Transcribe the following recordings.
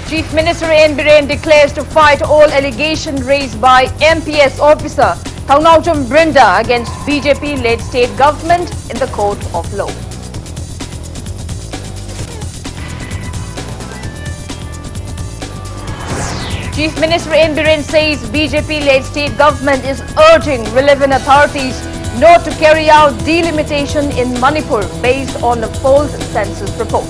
Chief Minister N. Biren declares to fight all allegations raised by MPS officer Thaunawcham Brinda against BJP-led state government in the court of law. Chief Minister N. Biren says BJP-led state government is urging relevant authorities not to carry out delimitation in Manipur based on the false census report.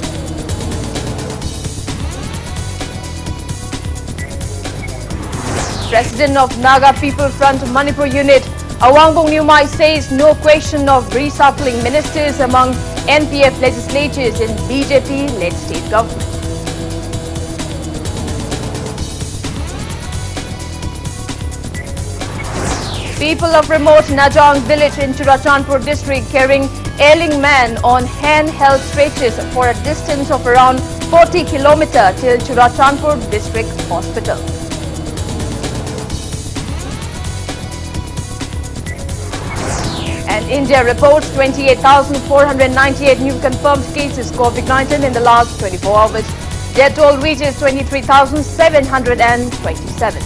President of Naga People Front Manipur Unit, Awangbong Nyumai says no question of reshuffling ministers among NPF legislatures in BJP-led state government. People of remote Najang village in Churachandpur district carrying ailing man on handheld stretchers for a distance of around 40 kilometers till Churachandpur district hospital. And India reports 28,498 new confirmed cases of COVID-19 in the last 24 hours. Death toll reaches 23,727.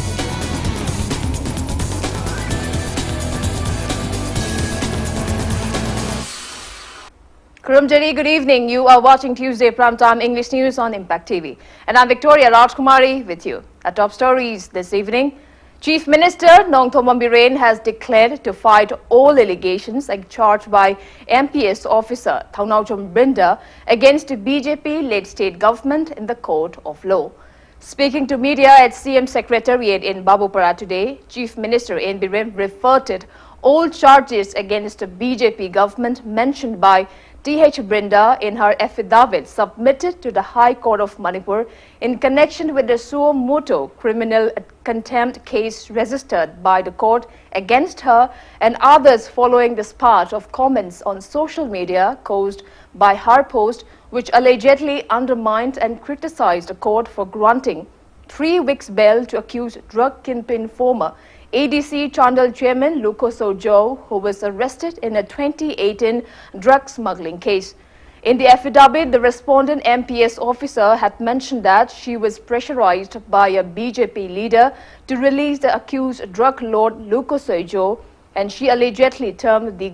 Kurumjari, good evening. You are watching Tuesday Primetime English News on Impact TV. And I'm Victoria Rajkumari with you. Our top stories this evening. Chief Minister Nongthomam Biren has declared to fight all allegations charged by MPS officer Thaunawcham Brinda against the BJP-led state government in the court of law. Speaking to media at CM Secretariat in Babupara today, Chief Minister N. Biren refuted all charges against the BJP government mentioned by T.H. Brinda in her affidavit submitted to the High Court of Manipur in connection with the suo motu criminal contempt case registered by the court against her and others following the spate of comments on social media caused by her post, which allegedly undermined and criticized the court for granting 3 weeks bail to accused drug kingpin former ADC Chandal chairman Lukoso Joe, who was arrested in a 2018 drug smuggling case. In the affidavit, the respondent MPS officer had mentioned that she was pressurized by a BJP leader to release the accused drug lord Lukoso Joe, and she allegedly termed the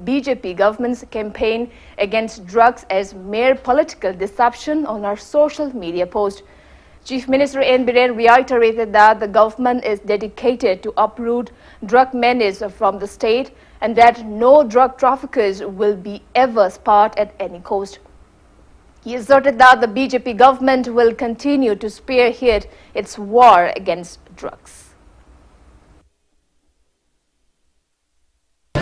BJP government's campaign against drugs as mere political deception on her social media post. Chief Minister N. Biren reiterated that the government is dedicated to uproot drug menace from the state and that no drug traffickers will be ever spared at any cost. He asserted that the BJP government will continue to spearhead its war against drugs.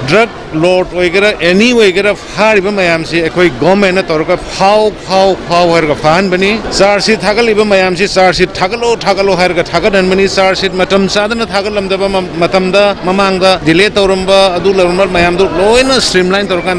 Drug lord वगैरह any वगैरह फार इबा मयाम से कोई government ने तौर का फाव हर का फान बनी सारसी थागल इबा मयाम से सारसी थागलो हर का थागन बनी सारसी मतम साधन थागल लमदबा मतम दा ममांगदा डिले तौरंबा अदु लरंबा मयाम दो लोइना स्ट्रीमलाइन तौर का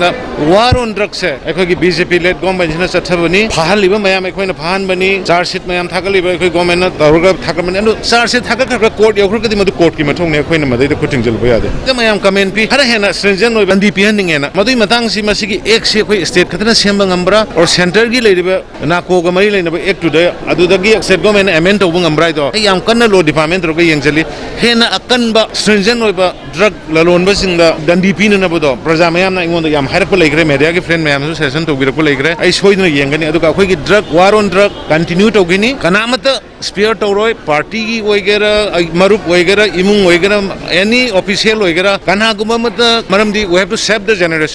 वार ऑन ड्रग्स है एकोई की बीजेपी लेड गवर्नमेंट ने सत्थबनी फाहल इबा मयाम एकोई ने फान बनी सारसी मयाम थागल इबा एकोई गवर्नमेंट ने तौर का थागल बनी अनु सारसी थागल का कोर्ट योखर कदी मदु कोर्ट की मथों ने एकोई ने मदई कुटिंग जल बया दे मयाम कमेंट पी हर है stringent oi bandi pihaning ena madui matang si masigi ek se khoi state khatana semba ngambra or center gi leiba na ko ga mari leina ek to da adu da gi state government amend to ngambra to yam kanna law department ro ga yengjali hena akan ba stringent oi ba drug lalon ba sing da dandi pin na bodo praja mayam na ingon da yam har ko leigre media gi friend mayam su session to bi ko leigre ai soidna yengani adu ka khoi gi drug war on drug continue to gini kanamata spear to roi party gi oigera marup oigera imung oigera any official oigera kana gumamata we have to save the generation.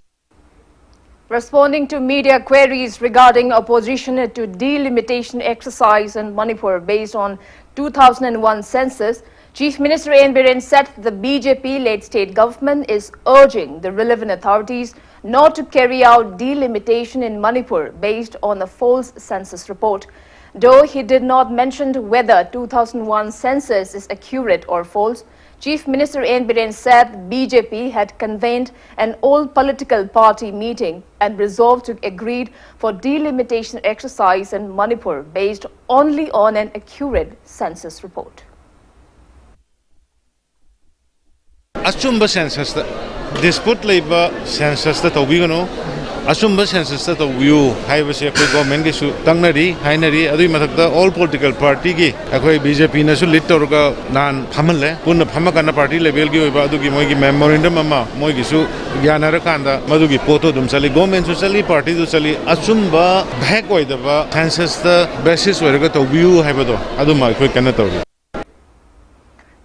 Responding to media queries regarding opposition to delimitation exercise in Manipur based on 2001 census, Chief Minister N. Biren said the BJP-led state government is urging the relevant authorities not to carry out delimitation in Manipur based on a false census report. Though he did not mention whether 2001 census is accurate or false, Chief Minister N. Biren said BJP had convened an all-political party meeting and resolved to agree for delimitation exercise in Manipur based only on an accurate census report. Achumba census dispute labor census the tobigano asumba census to view haibase akoi government gi su tangnari hainari adui mathakta all political party gi akoi BJP na su lead torga nan phamalle punna phamakana party level gi oiba adugi moi gi memorandum ama moi gi su gyanara kanda madugi poto dum sali government su sali party du sali asumba bhek oidaba census the basis oiraga to view haibado aduma akoi kana tawri.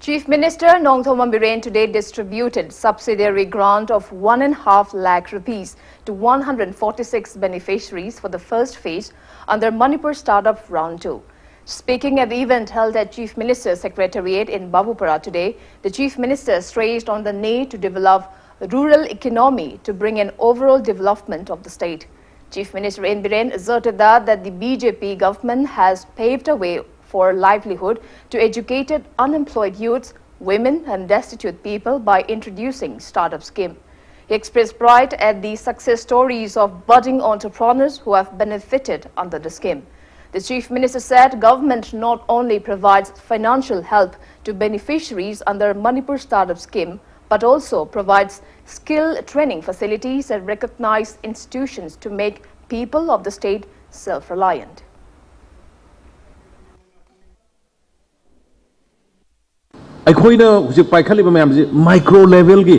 Chief Minister Nongthoam Biren today distributed subsidiary grant of 1.5 lakh rupees to 146 beneficiaries for the first phase under Manipur Startup Round 2. Speaking at the event held at Chief Minister's Secretariat in Babupara today, the Chief Minister stressed on the need to develop rural economy to bring an overall development of the state. Chief Minister N. Biren asserted that the BJP government has paved a way for livelihood to educated unemployed youths, women and destitute people by introducing startup scheme. He expressed pride at the success stories of budding entrepreneurs who have benefited under the scheme. The Chief Minister said government not only provides financial help to beneficiaries under Manipur Startup Scheme, but also provides skill training facilities and recognized institutions to make people of the state self-reliant. ꯑꯩꯈꯣꯏꯅ ꯍꯧꯖꯤꯛ ꯄꯥꯏꯈꯠꯂꯤꯕ ꯃꯌꯥꯝꯁꯤ micro ꯂꯦꯚꯦꯜꯒꯤ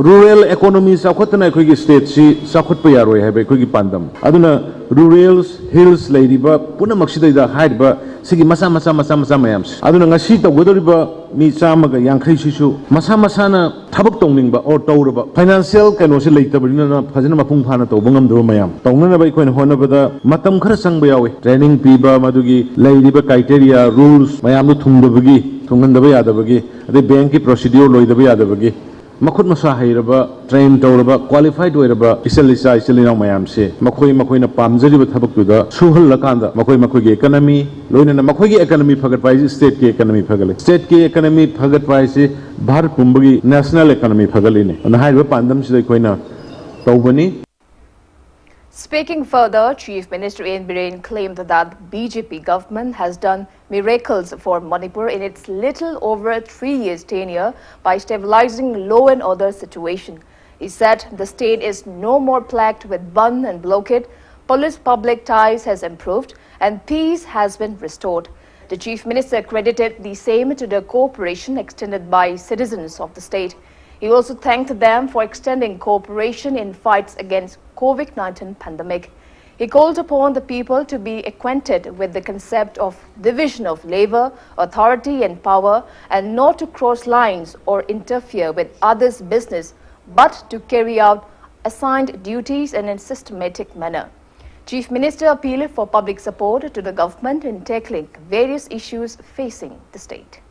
rural economy ꯆꯥꯎꯈꯠꯇꯅ ꯑꯩꯈꯣꯏꯒꯤ ꯁ꯭ꯇꯦꯠꯁꯤ ꯆꯥꯎꯈꯠꯄ ꯌꯥꯔꯣꯏ ꯍꯥꯏꯕ ꯑꯩꯈꯣꯏꯒꯤ ꯄꯥꯟꯗꯝ ꯑꯗꯨꯅ ꯔꯨꯔꯦꯜꯁ ꯍꯤꯜꯁ ꯂꯩꯔꯤꯕ ꯄꯨꯝꯅꯃꯛꯁꯤꯗꯩꯗ ꯍꯥꯏꯔꯤꯕ ꯁꯤꯒꯤ ꯃꯆꯥ ꯃꯌꯥꯝꯁꯤ ꯑꯗꯨꯅ ꯉꯁꯤ ꯇꯧꯒꯗꯧꯔꯤꯕ ꯃꯤ 150ꯁꯤꯁꯨ ꯃꯁꯥ ꯃꯁꯥꯅ ꯊꯕꯛ ꯇꯧꯅꯤꯡꯕ ꯑꯣꯔ ꯇꯧꯔꯕ ꯐꯥꯏꯅꯥꯟꯁꯤꯌꯦꯜ ꯀꯩꯅꯣꯁꯤ ꯂꯩꯇꯕꯅꯤꯅ ꯐꯖꯅ ꯃꯄꯨꯡ ꯐꯥꯅ ꯇꯧꯕ ꯉꯝꯗꯕ ꯃꯌꯥꯝ ꯇꯧꯅꯅꯕ ꯑꯩꯈꯣꯏꯅ ꯍꯣꯠꯅꯕꯗ ꯃꯇꯝ ꯈꯔ ꯆꯪꯕ ꯌꯥꯎꯏ ꯇ꯭ꯔꯦꯅꯤꯡ ꯄꯤꯕ ꯃꯗꯨꯒꯤ ꯂꯩꯔꯤꯕ ꯀ꯭ꯔꯥꯏꯇꯦꯔꯤꯌꯥ ꯔꯨꯜꯁ ꯃꯌꯥꯝꯗꯨ ꯊꯨꯡꯍꯟꯗꯕ ꯌꯥꯗꯕꯒꯤ ꯑꯗꯩ ꯕꯦꯡꯀꯤ ꯄ꯭ꯔꯣꯁꯤꯗ꯭ꯌꯨꯔ ꯂꯣꯏꯗꯕ ꯌꯥꯗꯕꯒꯤ ꯃꯈꯨꯠ ꯃꯁꯥ ꯍꯩꯔꯕ ꯇ꯭ꯔꯦꯟ ꯇꯧꯔꯕ ꯀ꯭ꯋꯥꯂꯤꯐꯥꯏꯗ ꯑꯣꯏꯔꯕ ꯏꯆꯜ ꯏꯅꯥꯎ ꯃꯌꯥꯝꯁꯦ ꯃꯈꯣꯏꯅ ꯄꯥꯝꯖꯔꯤꯕ ꯊꯕꯛꯇꯨꯗ ꯁꯨꯍꯜꯂꯀꯥꯟꯗ ꯃꯈꯣꯏꯒꯤ ꯏꯀꯣꯅꯣꯃꯤ ꯂꯣꯏꯅꯅ ꯃꯈꯣꯏꯒꯤ ꯏꯀꯣꯅꯣꯃꯤ ꯐꯒꯠꯄ ꯍꯥꯏꯁꯤ ꯁ꯭ꯇꯦꯠꯀꯤ ꯏꯀꯣꯅꯣꯃꯤ ꯐꯒꯠꯂꯤ ꯁ꯭ꯇꯦꯠꯀꯤ ꯏꯀꯣꯅꯣꯃꯤ ꯐꯒꯠꯄ ꯍꯥꯏꯁꯤ ꯚꯥꯔꯠ ꯄꯨꯝꯕꯒꯤ ꯅꯦꯁꯅꯦꯜ ꯏꯀꯣꯅꯣꯃꯤ ꯐꯒꯠꯂꯤꯅꯤ ꯑꯗꯨꯅ ꯍꯥꯏꯔꯤꯕ ꯄꯥꯟꯗꯝꯁꯤꯗ ꯑꯩꯈꯣꯏꯅ ꯇꯧꯕꯅꯤ. Speaking further, Chief Minister N. Biren claimed that the BJP government has done miracles for Manipur in its little over 3 years tenure by stabilizing law and order situation. He said the state is no more plagued with bun and blockade, police-public ties has improved and peace has been restored. The Chief Minister credited the same to the cooperation extended by citizens of the state. He also thanked them for extending cooperation in fights against COVID-19 pandemic. He called upon the people to be acquainted with the concept of division of labor, authority and power and not to cross lines or interfere with others' business, but to carry out assigned duties in a systematic manner. Chief Minister appealed for public support to the government in tackling various issues facing the state.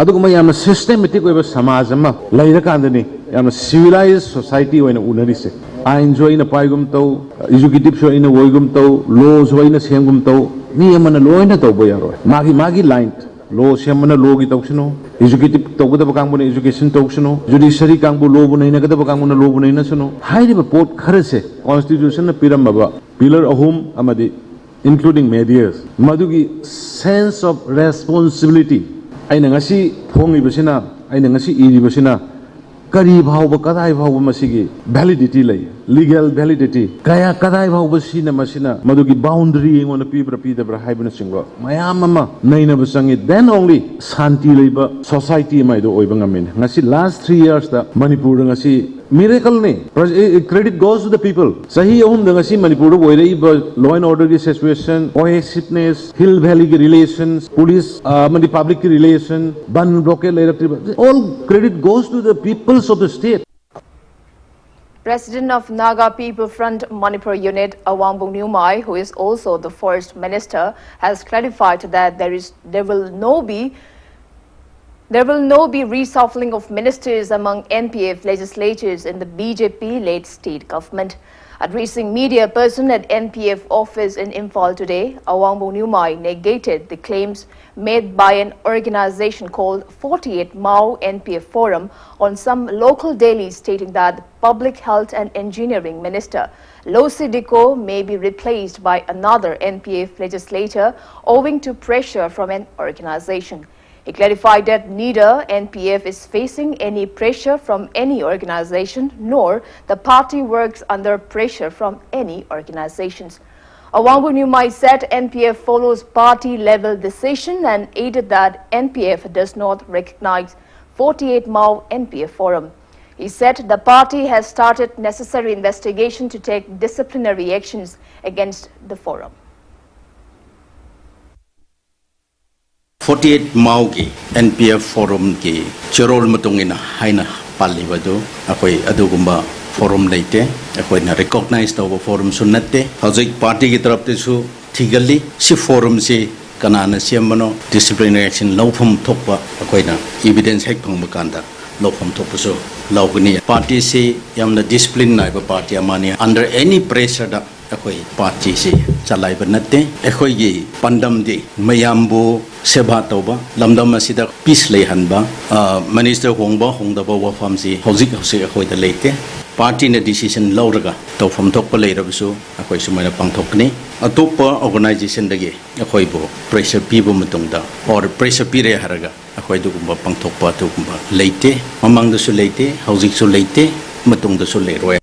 ꯑꯗꯨꯒꯨꯝꯕ ꯌꯥꯝꯅ systematic ꯑꯣꯏꯕ ꯁꯃꯥꯖ ꯑꯃ ꯂꯩꯔꯀꯥꯟꯗꯅꯤ ꯌꯥꯝꯅ civilise society ꯑꯣꯏꯅ ꯎꯅꯔꯤꯁꯦ ꯑꯥꯏꯟꯁꯨ ꯑꯩꯅ ꯄꯥꯏꯒꯨꯝ ꯇꯧ ꯑꯦꯛꯖꯤꯀ꯭ꯌꯨꯇꯤꯚꯁꯨ ꯑꯩꯅ ꯑꯣꯏꯒꯨꯝ ꯇꯧ ꯂꯣꯁꯨ ꯑꯩꯅ ꯁꯦꯝꯒꯨꯝ ꯇꯧ ꯃꯤ ꯑꯃꯅ ꯂꯣꯏꯅ ꯇꯧꯕ ꯌꯥꯔꯣꯏ ꯃꯥꯒꯤ ꯂꯥꯏꯟ ꯂꯣ ꯁꯦꯝꯕꯅ ꯂꯣꯒꯤ ꯇꯧꯁꯅꯨ ꯑꯦꯛꯖꯤꯀ꯭ꯌꯨꯇꯤꯚ ꯇꯧꯒꯗꯕ ꯀꯥꯡꯕꯨꯅ ꯑꯦꯖꯨꯀꯦꯁꯟ ꯇꯧꯁꯅꯨ ꯖꯨꯗꯤꯁꯔꯤ ꯀꯥꯡꯕꯨ ꯂꯣꯕꯨ ꯅꯩꯅꯒꯗꯕ ꯀꯥꯡꯕꯨꯅ ꯂꯣꯕꯨ ꯅꯩꯅꯁꯅꯨ ꯍꯥꯏꯔꯤꯕ ꯄꯣꯠ ꯈꯔꯁꯦ ꯀꯣꯟꯁꯇꯤꯇ꯭ꯌꯨꯁꯟꯅ ꯄꯤꯔꯝꯃꯕ ꯄꯤꯂꯔ ꯑꯍꯨꯝ ꯑꯃꯗꯤ including medias madugi sense of responsibility aina ngasi phongi aina ngasi iribasina kari bhawba kadai bhawba masigi validity lay legal validity kaya kadai bhawba sina masina madugi boundary engona pibra pidabra haibna singwa mayam ama naina basangi then only santi leiba society mai do oiba ngamin ngasi last 3 years da manipur ngasi miracle ne credit goes to the people sahi ahum da ngasi manipur do oirei law and order ki situation cohesiveness hill valley ki relations police mani public ki relation ban blockade electric all credit goes to the peoples of the state. President of Naga People Front Manipur Unit, Awambung Nyumai, who is also the first minister, has clarified that there will no be reshuffling of ministers among NPF legislatures in the BJP-led state government. Addressing media person at NPF office in Imphal today, Awambung Nyumai negated the claims made by an organization called 48 Mao NPF Forum on some local dailies stating that the Public Health and Engineering Minister Losi Diko may be replaced by another NPF legislator owing to pressure from an organization. He clarified that neither NPF is facing any pressure from any organization, nor the party works under pressure from any organizations. Awangbu Nyumai said NPF follows party-level decision and added that NPF does not recognize 48 Mao NPF Forum. He said the party has started necessary investigation to take disciplinary actions against the forum. 48 Mao ki NPF forum ki chirol matungina haina pali badu akoi adugumba forum leite akoi na recognize tawo forum sunnate hojik party ki taraf te su thigali si forum si kanana siamano disciplinary action lawphum thokpa akoi na evidence hek phangba kanda lawphum thokpa so lawgni party si yamna discipline naiba party amani under any pressure da akoi party si chalai ba natte akoi gi pandam di mayambu seba tauba lamdam asida peace lei hanba minister hongba hongdaba wafam si hojik hose akoi da leite party na decision lawraga tawfam thokpa leirabusu akoi sumaina pangthokni atopa organization dagi akoi bo pressure pibu matungda or pressure pire haraga akoi dugumba pangthokpa tugumba leite mamangda su leite hojik su leite matungda su leiroi.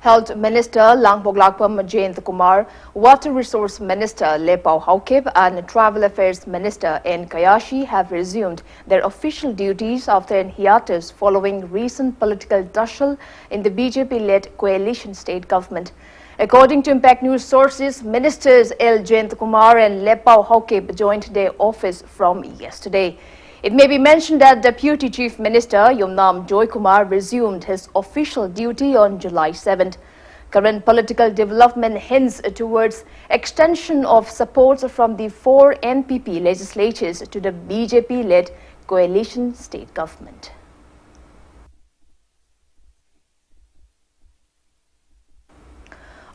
Health Minister Langpoglakpam Jayant Kumar, Water Resource Minister Lepao Haukip and Travel Affairs Minister N. Kayashi have resumed their official duties after an hiatus following recent political tussle in the BJP-led coalition state government. According to Impact News sources, Ministers L. Jayant Kumar and Lepao Haukip joined their office from yesterday. It may be mentioned that Deputy Chief Minister Yomnam Joy Kumar resumed his official duty on July 7th. Current political development hints towards extension of support from the 4 NPP legislatures to the BJP-led coalition state government.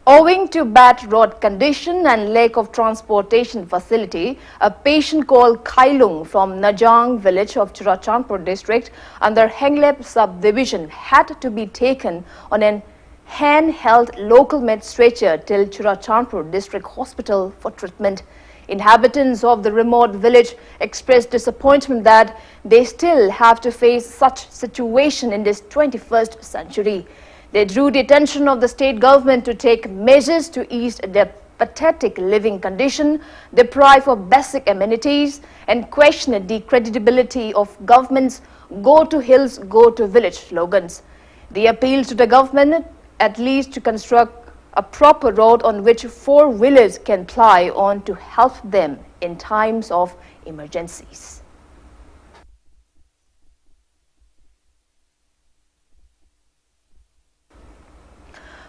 Owing to bad road condition and lack of transportation facility, a patient called Kailung from Najang village of Churachandpur district under Henglep subdivision had to be taken on an handheld local med stretcher till Churachandpur district hospital for treatment. Inhabitants of the remote village expressed disappointment that they still have to face such situation in this 21st century. They drew the attention of the state government to take measures to ease their pathetic living condition, deprive of basic amenities, and question the credibility of government's "Go to hills, go to village" slogans. They appealed to the government at least to construct a proper road on which four-wheelers can ply on to help them in times of emergencies.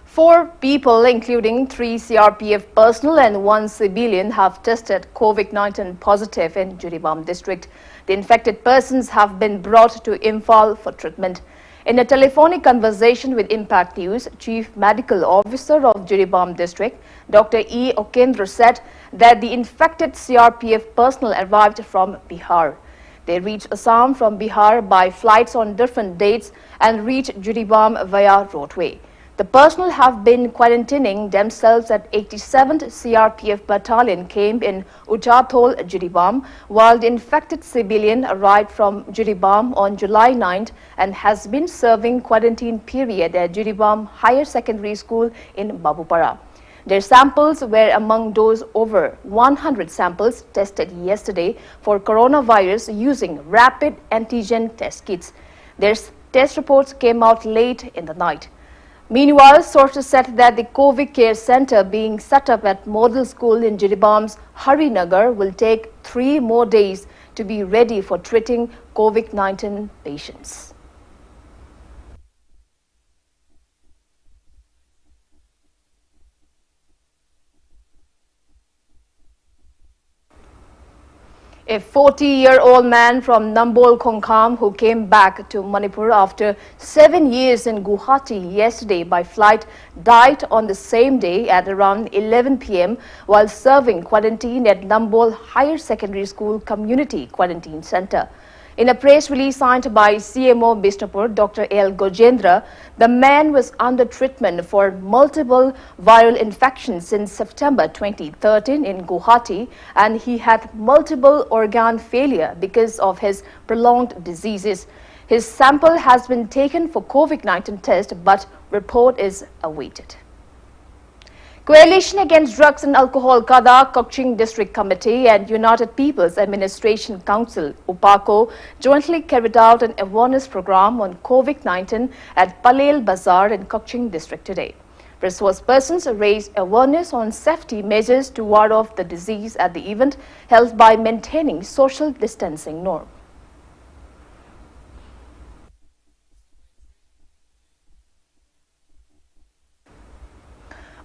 Four people, including 3 CRPF personnel and 1 civilian, have tested COVID-19 positive in Jiribam district. The infected persons have been brought to Imphal for treatment. In a telephonic conversation with Impact News, Chief Medical Officer of Jiribam district, Dr. E. Okendra said that the infected CRPF personnel arrived from Bihar. They reached Assam from Bihar by flights on different dates and reached Jiribam via roadway. The personnel have been quarantining themselves at 87th CRPF Battalion camp in Uchathol, Jiribam, while the infected civilian arrived from Jiribam on July 9th and has been serving quarantine period at Jiribam Higher Secondary School in Babupara. Their samples were among those over 100 samples tested yesterday for coronavirus using rapid antigen test kits. Their test reports came out late in the night. Meanwhile, sources said that the COVID care center being set up at Model School in Jiribam's Harinagar will take 3 more days to be ready for treating COVID-19 patients. A 40-year-old man from Nambol Khongkham who came back to Manipur after 7 years in Guwahati yesterday by flight died on the same day at around 11 p.m. while serving quarantine at Nambol Higher Secondary School Community Quarantine Center. In a press release signed by CMO Bishnupur, Dr. L. Gojendra, the man was under treatment for multiple viral infections since September 2013 in Guwahati, and he had multiple organ failure because of his prolonged diseases. His sample has been taken for COVID-19 test, but report is awaited. Coalition Against Drugs and Alcohol Kada, Kokching District Committee and United People's Administration Council, UPACO, jointly carried out an awareness program on COVID-19 at Palel Bazaar in Kokching District today. Resource-persons raised awareness on safety measures to ward off the disease at the event held by maintaining social distancing norm.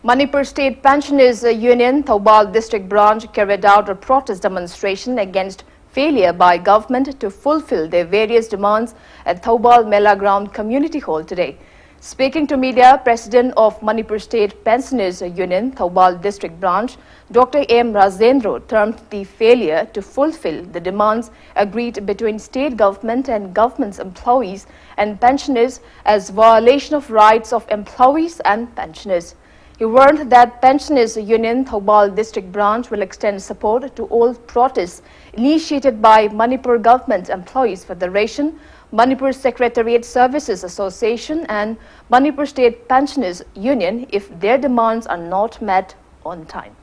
Manipur State Pensioners Union Thoubal District Branch carried out a protest demonstration against failure by government to fulfill their various demands at Thoubal Mela Ground Community Hall today. Speaking to media, President of Manipur State Pensioners Union Thoubal District Branch, Dr. M. Rajendra, termed the failure to fulfill the demands agreed between state government and government's employees and pensioners as violation of rights of employees and pensioners. He warned that Pensioners Union Thoubal District Branch will extend support to all protests initiated by Manipur Government Employees Federation, Manipur Secretariat Services Association and Manipur State Pensioners Union if their demands are not met on time.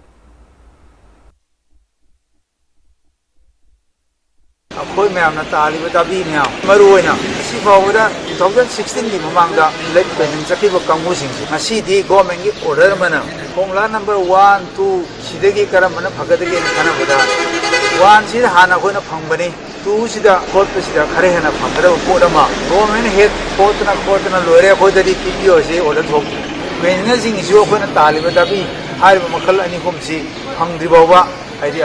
Akhoy mayam na taliba tabi mayam maruina si fawda 2016 gi mamangda late payment sakiba kangmu sing ngasi di government gi order mana khongla number 1 2 sidagi karamana phagadagi kana bada 1 sid hana koina phangbani 2 sida court sida khare hana phamgada podama government head court na lore khoidari PPO se order thok menna sing jo koina taliba tabi harba makal ani khomsi phangdri bawa Manipur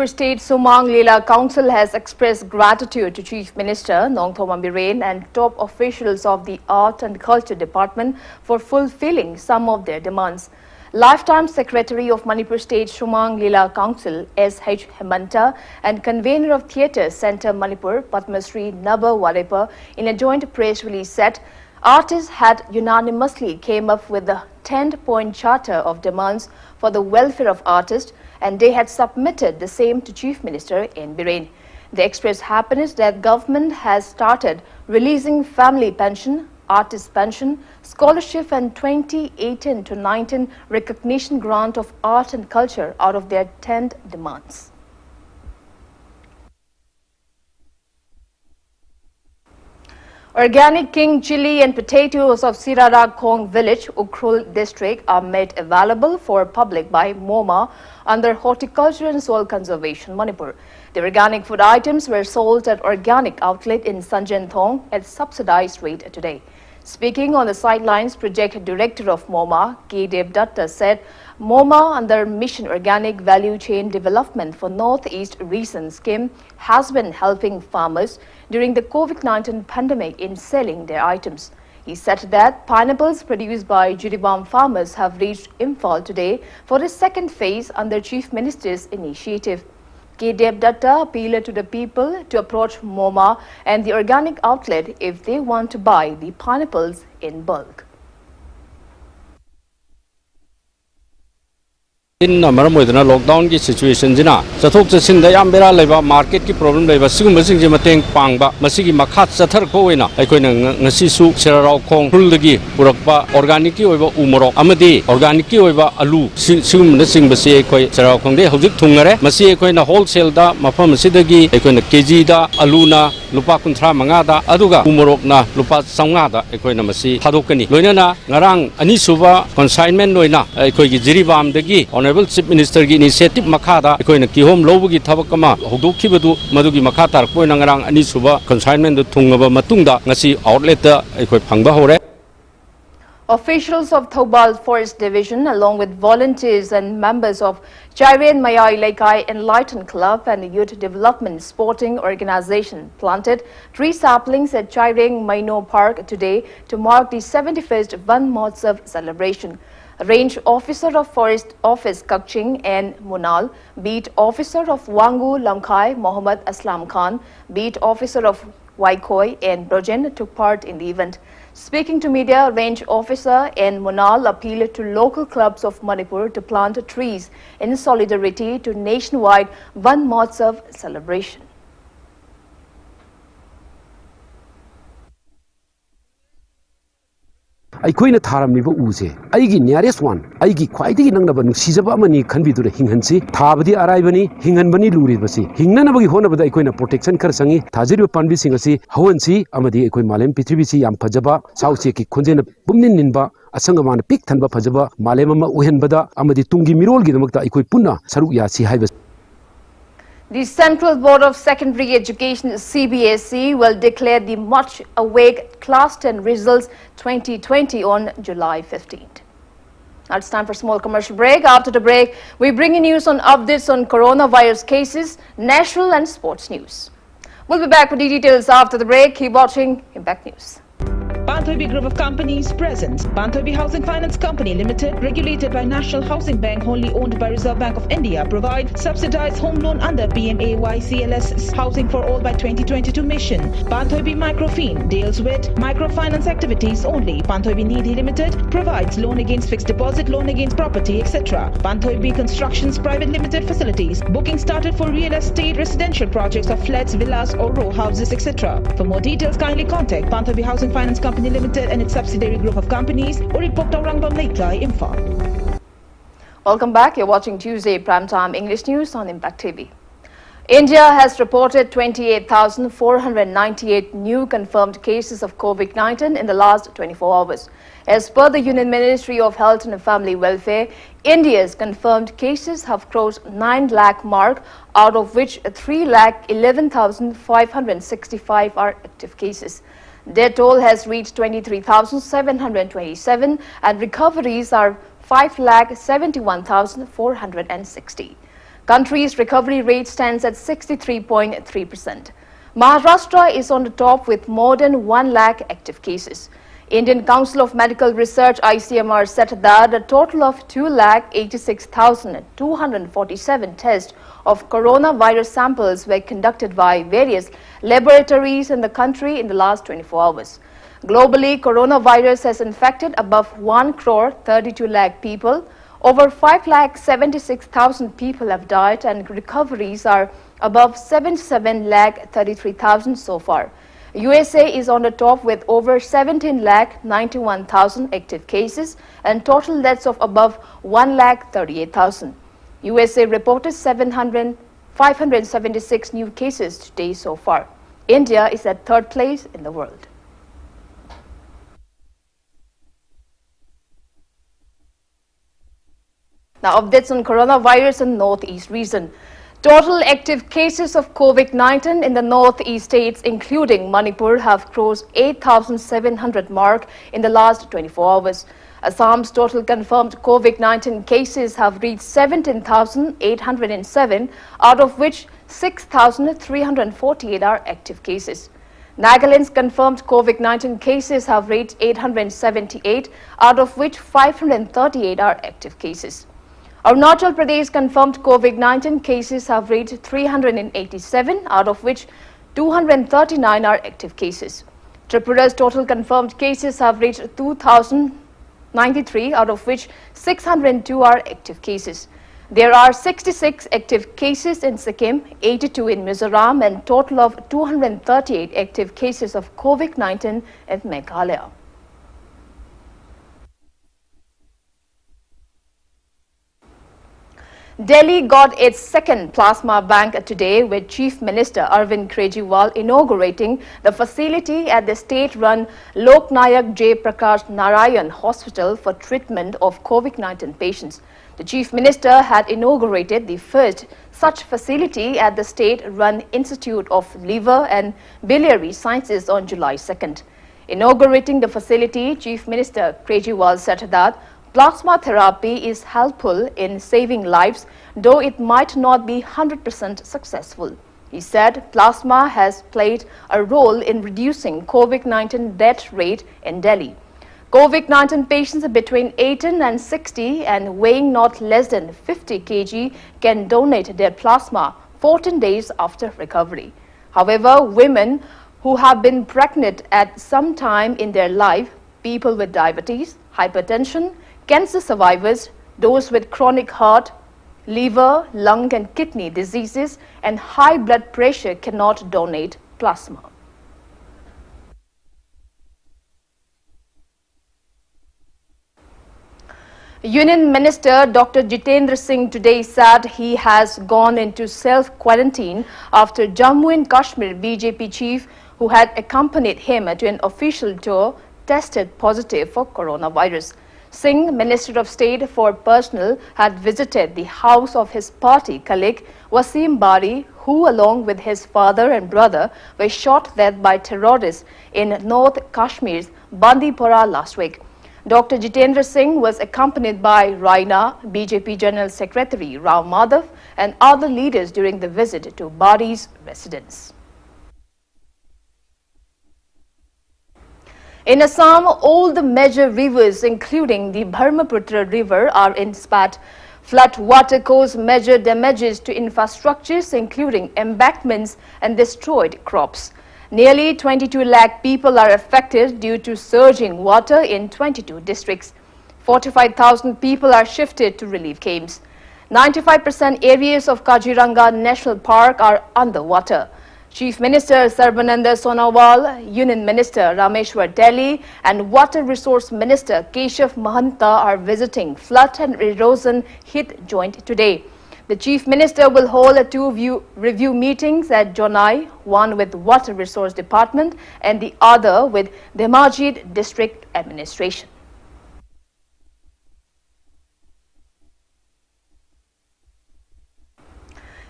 State Sumang Leela Council has expressed gratitude to Chief Minister Nongthom Ambiren and top officials of the Art and Culture Department for fulfilling some of their demands. Lifetime Secretary of Manipur State Sumang Leela Council S.H. Hemanta and convener of Theatre Centre Manipur Padmasri Naba Warepa in a joint press release said artists had unanimously came up with the 10-point charter of demands for the welfare of artists and they had submitted the same to Chief Minister N. Biren. They expressed happiness that government has started releasing family pension, artist pension, scholarship and 2018 to 19 recognition grant of art and culture out of their 10 demands. Organic king chili and potatoes of Sirara Khong village, Ukhrul district are made available for public by MoMA under Horticulture and Soil Conservation Manipur. The organic food items were sold at organic outlet in Sanjanthong at subsidized rate today. Speaking on the sidelines, Project Director of MoMA, K. Devdatta, said MoMA under Mission Organic Value Chain Development for Northeast Region scheme has been helping farmers during the COVID-19 pandemic in selling their items. He said that pineapples produced by Jiribam farmers have reached Imphal today for the second phase under Chief Minister's initiative. K. Devdatta appealed to the people to approach MoMA and the organic outlet if they want to buy the pineapples in bulk. In Maramudana lockdown ki situation jina chathok chachin da yam bera leba market ki problem leba sigum basing je mateng pangba masigi makhat chathar ko oina aikoina ngasi su serarau khong hulgi purakpa organic ki oiba umorok amadi organic ki oiba alu sigum na sing basi aikoi serarau khong de hojik thungare masi aikoina wholesale da mafam sidagi aikoina kg da alu na lupa kunthra manga da aduga umorok na lupa saunga da aikoina masi thadokani loinana ngarang ani suba consignment loina aikoi gi jiribam dagi Chief Minister ki initiative makada akoina kihom lobagi thabakama hodokkhibadu madugi makata koina ngarang ani suba consignment du thungaba matungda ngasi outlet da akoi phangba hore. Officials of Thoubal Forest Division along with volunteers and members of Chairen Mayai Laikai Enlightened Club and the Youth Development Sporting Organization planted 3 saplings at Chairen Maino Park today to mark the 71st Van Mahotsav celebration. Range Officer of Forest Office Kakching and Munal, Beat Officer of Wangu Lamkhai Mohammad Aslam Khan, Beat Officer of Waikoi and Brojen took part in the event. Speaking to media, Range Officer N. Munal appealed to local clubs of Manipur to plant trees in solidarity to nationwide Van Mahotsav celebration. ꯑꯩꯈꯣꯏꯅ ꯊꯥꯔꯝꯂꯤꯕ ꯎꯁꯦ ꯑꯩꯒꯤ ꯅꯤꯌꯔꯦꯁ one ꯑꯩꯒꯤ ꯈ꯭ꯋꯥꯏꯗꯒꯤ ꯅꯛꯅꯕ ꯅꯨꯡꯁꯤꯖꯕ ꯑꯃꯅꯤ ꯈꯟꯕꯤꯗꯨꯅ ꯍꯤꯡꯍꯟꯁꯤ ꯊꯥꯕꯗꯤ ꯑꯔꯥꯏꯕꯅꯤ ꯍꯤꯡꯍꯟꯕꯅꯤ ꯂꯨꯔꯤꯕꯁꯤ ꯍꯤꯡꯅꯅꯕꯒꯤ ꯍꯣꯠꯅꯕꯗ ꯑꯩꯈꯣꯏꯅ ꯄ꯭ꯔꯣꯇꯦꯛꯁꯟ ꯈꯔ ꯆꯪꯏ ꯊꯥꯖꯔꯤꯕ ꯄꯥꯝꯕꯤꯁꯤꯡ ꯑꯁꯤ ꯍꯧꯍꯟꯁꯤ ꯑꯃꯗꯤ ꯑꯩꯈꯣꯏ ꯃꯥꯂꯦꯝ ꯄ꯭ꯔꯤꯊꯤꯕꯤꯁꯤ ꯌꯥꯝ ꯐꯖꯕ ꯁꯥ ꯎꯆꯦꯛꯀꯤ ꯈꯣꯟꯖꯦꯜꯅ ꯄꯨꯝꯅꯤꯟ ꯅꯤꯟꯕ ꯑꯁꯪ ꯑꯃꯥꯟꯅ ꯄꯤꯛ ꯊꯟꯕ ꯐꯖꯕ ꯃꯥꯂꯦꯝ ꯑꯃ ꯑꯣꯏꯍꯟꯕꯗ ꯑꯃꯗꯤ ꯇꯨꯡꯒꯤ ꯃꯤꯔꯣꯜꯒꯤꯗꯃꯛꯇ ꯑꯩꯈꯣꯏ ꯄꯨꯟꯅ ꯁꯔꯨꯛ ꯌꯥꯁꯤ ꯍꯥꯏꯕ The Central Board of Secondary Education CBSE will declare the much-awaited Class 10 results 2020 on July 15th. Now it's time for a small commercial break. After the break, we bring you news on updates on coronavirus cases, national and sports news. We'll be back with the details after the break. Keep watching Impact News. Banthobi Group of Companies presents Banthobi Housing Finance Company Limited, regulated by National Housing Bank, wholly owned by Reserve Bank of India, provide subsidized home loan under PMAY-CLS Housing for All by 2022 mission. Banthobi Microfin deals with microfinance activities only. Banthobi Nidhi Limited provides loan against fixed deposit, loan against property, etc. Banthobi Constructions Private Limited facilities. Booking started for real estate residential projects of flats, villas or row houses, etc. For more details, kindly contact Banthobi Housing Finance Company Limited and its subsidiary group of companies, or report Rangbam Leitlai Imphal. Welcome back. You're watching Tuesday Primetime English News on Impact TV. India has reported 28,498 new confirmed cases of COVID-19 in the last 24 hours. As per the Union Ministry of Health and Family Welfare, India's confirmed cases have crossed 9 lakh mark, out of which 3,11,565 are active cases. Their toll has reached 23,727 and recoveries are 5,71,460. Country's recovery rate stands at 63.3%. Maharashtra is on the top with more than 1 lakh active cases. Indian Council of Medical Research ICMR said that a total of 2,86,247 tests of coronavirus samples were conducted by various laboratories in the country in the last 24 hours. Globally, coronavirus has infected above 1 crore 32 lakh people. Over 5,76,000 people have died and recoveries are above 77 lakh 33,000 so far. USA is on the top with over 17 lakh 91,000 active cases and total deaths of above 1 lakh 38,000. USA reported 576 new cases today so far. India is at 3rd place in the world. Now updates on coronavirus in Northeast region. Total active cases of COVID-19 in the Northeast states, including Manipur, have crossed 8,700 mark in the last 24 hours. Assam's total confirmed COVID-19 cases have reached 17,807, out of which 6,348 are active cases. Nagaland's confirmed COVID-19 cases have reached 878, out of which 538 are active cases. Arunachal Pradesh confirmed COVID-19 cases have reached 387, out of which 239 are active cases. Tripura's total confirmed cases have reached 2,093, out of which 602 are active cases. There are 66 active cases in Sikkim, 82 in Mizoram, and total of 238 active cases of COVID-19 in Meghalaya. Delhi got its second plasma bank today, with Chief Minister Arvind Kejriwal inaugurating the facility at the state-run Lok Nayak J. Prakash Narayan Hospital for treatment of COVID-19 patients. The Chief Minister had inaugurated the first such facility at the state-run Institute of Liver and Biliary Sciences on July 2nd. Inaugurating the facility, Chief Minister Kejriwal said that plasma therapy is helpful in saving lives, though it might not be 100% successful. He said plasma has played a role in reducing COVID-19 death rate in Delhi. COVID-19 patients between 18 and 60 and weighing not less than 50 kg can donate their plasma 14 days after recovery. However, women who have been pregnant at some time in their life, people with diabetes, hypertension, cancer survivors, those with chronic heart, liver, lung and kidney diseases and high blood pressure cannot donate plasma. Union Minister Dr. Jitendra Singh today said he has gone into self-quarantine after Jammu and Kashmir BJP chief who had accompanied him to an official tour tested positive for coronavirus. Singh, Minister of State for Personnel, had visited the house of his party colleague Wasim Bari, who along with his father and brother were shot dead by terrorists in North Kashmir's Bandipora last week. Dr. Jitendra Singh was accompanied by Raina, BJP General Secretary Ram Madhav and other leaders during the visit to Bari's residence. In Assam, all the major rivers, including the Brahmaputra River, are in spat. Flood water caused major damages to infrastructures, including embankments and destroyed crops. Nearly 22 lakh people are affected due to surging water in 22 districts. 45,000 people are shifted to relief camps. 95% areas of Kaziranga National Park are underwater. Chief Minister Sarbananda Sonowal, Union Minister Rameshwar Delhi and Water Resource Minister Keshav Mahanta are visiting flood and erosion hit joint today. The Chief Minister will hold two review meetings at Jonai, one with Water Resource Department and the other with Dhemajit District Administration.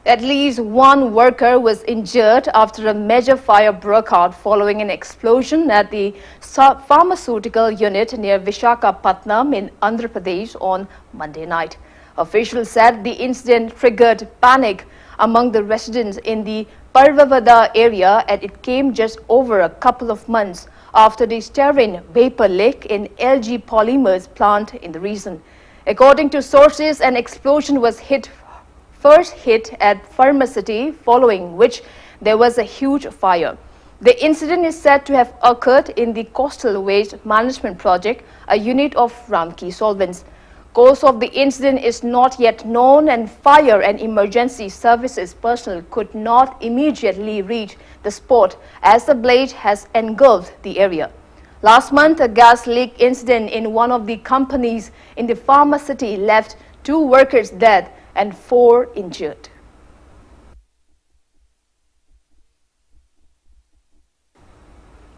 At least one worker was injured after a major fire broke out following an explosion at the pharmaceutical unit near Visakhapatnam in Andhra Pradesh on Monday night. Officials said the incident triggered panic among the residents in the Parvavada area and it came just over a couple of months after the styrene vapor leak in LG Polymers plant in the region. According to sources, an explosion was first hit at Pharmacity, following which there was a huge fire. The incident is said to have occurred in the Coastal Waste Management Project, a unit of Ramki Solvents. Cause of the incident is not yet known and fire and emergency services personnel could not immediately reach the spot as the blaze has engulfed the area. Last month, a gas leak incident in one of the companies in the Pharmacity left 2 workers dead and 4 injured.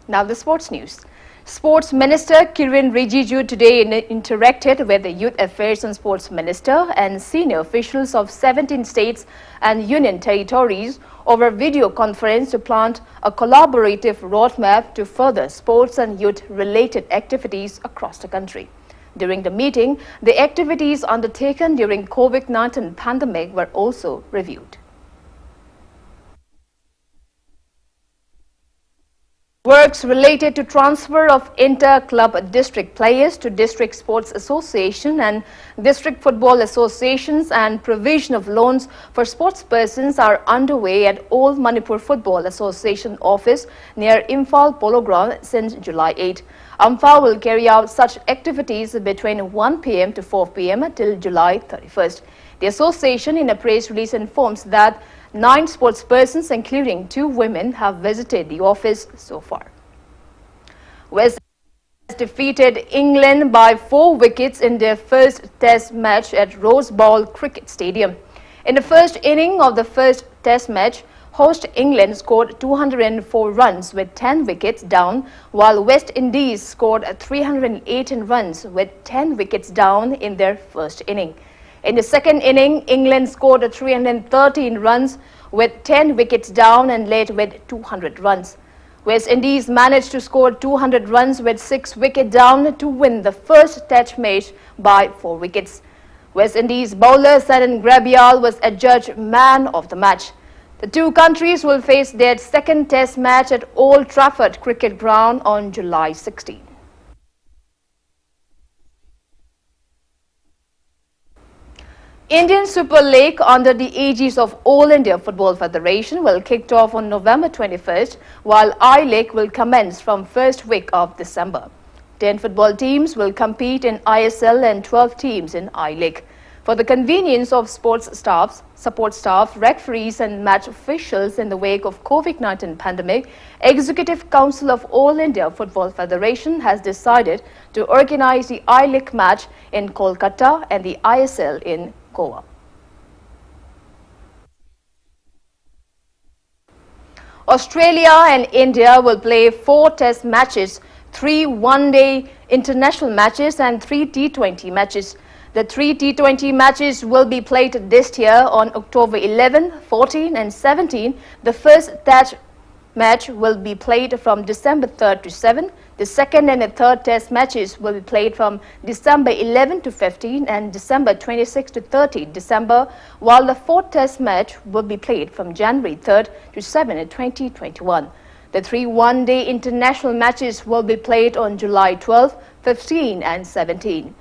Now the sports news. Sports Minister Kiren Rijiju today interacted with the Youth Affairs and Sports Minister and senior officials of 17 states and union territories over video conference to plant a collaborative roadmap to further sports and youth-related activities across the country. During the meeting, the activities undertaken during COVID-19 pandemic were also reviewed. Works related to transfer of inter-club district players to district sports association and district football associations and provision of loans for sportspersons are underway at Old Manipur Football Association office near Imphal Polo Ground since July 8. AMFA will carry out such activities between 1 p.m. to 4 p.m. till July 31st. The association in a press release informs that 9 sportspersons, including 2 women, have visited the office so far. West Indies defeated England by 4 wickets in their first Test match at Rose Bowl Cricket Stadium. In the first inning of the first Test match, host England scored 204 runs with 10 wickets down, while West Indies scored 318 runs with 10 wickets down in their first inning. In the second inning, England scored 313 runs with 10 wickets down and led with 200 runs. West Indies managed to score 200 runs with 6 wickets down to win the first Test match by 4 wickets. West Indies bowler Sanan Grabial was adjudged man of the match. The 2 countries will face their second Test match at Old Trafford Cricket Ground on July 16. Indian Super League under the aegis of All India Football Federation will kick off on November 21st, while I-League will commence from first week of December. 10 football teams will compete in ISL and 12 teams in I-League. For the convenience of sports staffs, support staff, referees and match officials in the wake of COVID-19 pandemic, Executive Council of All India Football Federation has decided to organize the I-League match in Kolkata and the ISL in Goa. Australia and India will play 4 test matches, 3 one-day international matches and 3 T20 matches. The 3 T20 matches will be played this year on October 11, 14 and 17. The first test match will be played from December 3rd to 7. The second and the third test matches will be played from December 11 to 15 and December 26 to 30 December, while the fourth test match will be played from January 3rd to 7 in 2021. The 3 one-day international matches will be played on July 12, 15 and 17.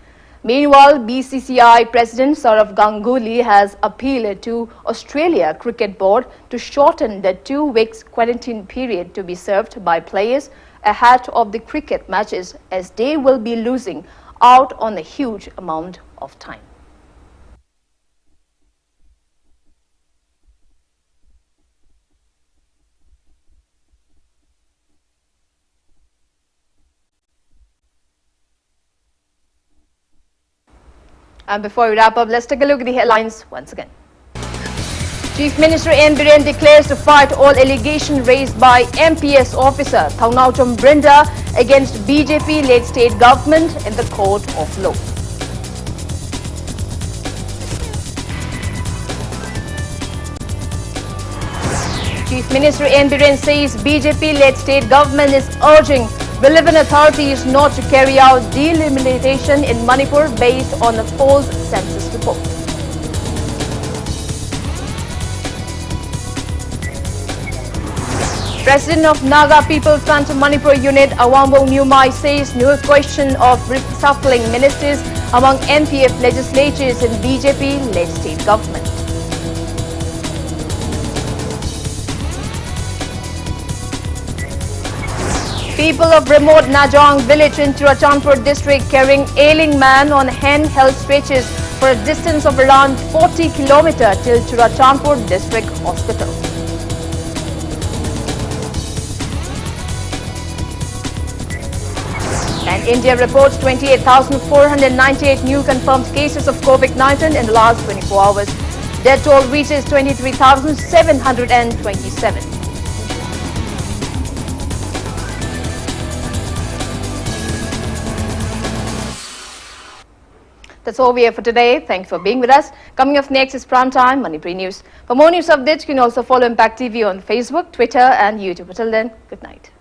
Meanwhile, BCCI President Sourav Ganguly has appealed to Australia Cricket Board to shorten the 2 weeks quarantine period to be served by players ahead of the cricket matches, as they will be losing out on a huge amount of time. And before we wrap up, let's take a look at the headlines once again. Chief Minister N. Biren declares to fight all allegations raised by MPS officer Thaunawcham Brinda against BJP-led state government in the court of law. Chief Minister N. Biren says BJP-led state government is urging relevant authorities not to carry out delimitation in Manipur based on a false census report. President of Naga People Front Manipur Unit Awambong Nyumai says no question of reshuffling ministers among NPF legislatures in BJP-led state government. People of remote Najong village in Churachandpur district carrying ailing man on handheld stretchers for a distance of around 40 km till Churachandpur district hospital. And India reports 28,498 new confirmed cases of COVID-19 in the last 24 hours. Death toll reaches 23,727. That's all we have for today. Thanks for being with us. Coming up next is Primetime Manipuri News. For more news updates, you can also follow Impact TV on Facebook, Twitter and YouTube. Until then, good night.